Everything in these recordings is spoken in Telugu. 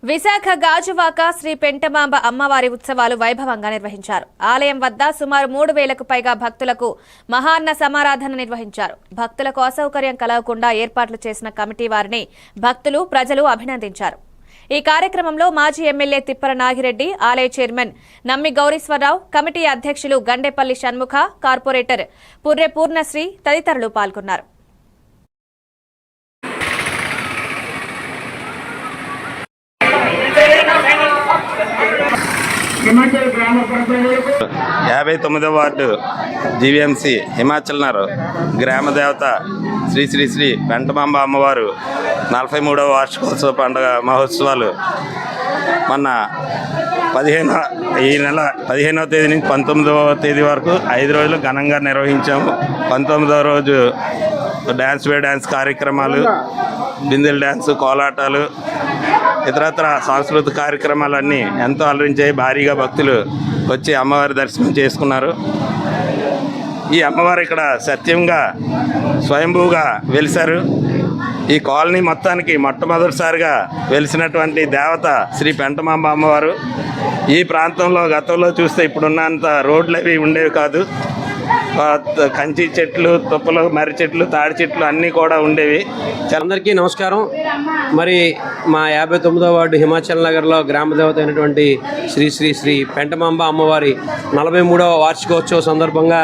విశాఖ గాజువాక శ్రీ పెంటమాంబ అమ్మవారి ఉత్సవాలు వైభవంగా నిర్వహించారు. ఆలయం వద్ద సుమారు 3000కు పైగా భక్తులకు మహాన్న సమారాధన నిర్వహించారు. భక్తులకు అసౌకర్యం కలగకుండా ఏర్పాట్లు చేసిన కమిటీ వారిని భక్తులు, ప్రజలు అభినందించారు. ఈ కార్యక్రమంలో మాజీ ఎమ్మెల్యే తిప్పల నాగిరెడ్డి, ఆలయ చైర్మన్ నమ్మి గౌరీశ్వరరావు, కమిటీ అధ్యక్షులు గండేపల్లి షణ్ముఖ, కార్పొరేటర్ పుర్రె పూర్ణశ్రీ తదితరులు పాల్గొన్నారు. యాభై 59వ వార్డు జీవీఎంసీ హిమాచల్ నగర్ గ్రామ దేవత శ్రీ శ్రీ శ్రీ పెంటమాంబ అమ్మవారు 43వ వార్షికోత్సవ పండుగ మహోత్సవాలు మొన్న ఈ నెల 15వ తేదీ నుంచి 19వ తేదీ వరకు 5 రోజులు ఘనంగా నిర్వహించాము. 19వ రోజు డ్యాన్స్ కార్యక్రమాలు, బిందెల డ్యాన్స్, కోలాటాలు, ఇతరత్ర సాంస్కృతిక కార్యక్రమాలన్నీ ఎంతో అలరించాయి. భారీగా భక్తులు వచ్చి అమ్మవారి దర్శనం చేసుకున్నారు. ఈ అమ్మవారు ఇక్కడ సత్యంగా స్వయంభూగా వెలిశారు. ఈ కాలనీ మొత్తానికి మొట్టమొదటిసారిగా వెలిసినటువంటి దేవత శ్రీ పెంటమాంబ అమ్మవారు. ఈ ప్రాంతంలో గతంలో చూస్తే ఇప్పుడున్నంత రోడ్లు అవి ఉండేవి కాదు. కంచి చెట్లు, తుప్పలు, మర్రి చెట్లు, తాడి చెట్లు అన్నీ కూడా ఉండేవి. అందరికీ నమస్కారం. మరి మా 59వ వార్డు హిమాచల్ నగర్లో గ్రామదేవత అయినటువంటి శ్రీ శ్రీ శ్రీ పెంటమాంబ అమ్మవారి 43వ వార్షికోత్సవ సందర్భంగా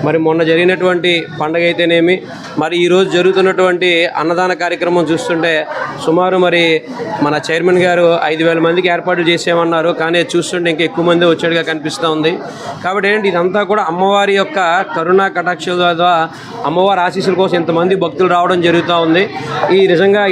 మరి మొన్న జరిగినటువంటి పండగ అయితేనేమి, మరి ఈరోజు జరుగుతున్నటువంటి అన్నదాన కార్యక్రమం చూస్తుంటే సుమారు మరి మన చైర్మన్ గారు 5000 మందికి ఏర్పాటు చేసామన్నారు. కానీ చూస్తుంటే ఇంకా ఎక్కువ మంది వచ్చేట్టుగా కనిపిస్తూ ఉంది. కాబట్టి ఏంటి, ఇదంతా కూడా అమ్మవారి యొక్క కరుణా కటాక్షల ద్వారా అమ్మవారి ఆశీస్సుల కోసం ఇంతమంది భక్తులు రావడం జరుగుతూ ఉంది. ఈ నిజంగా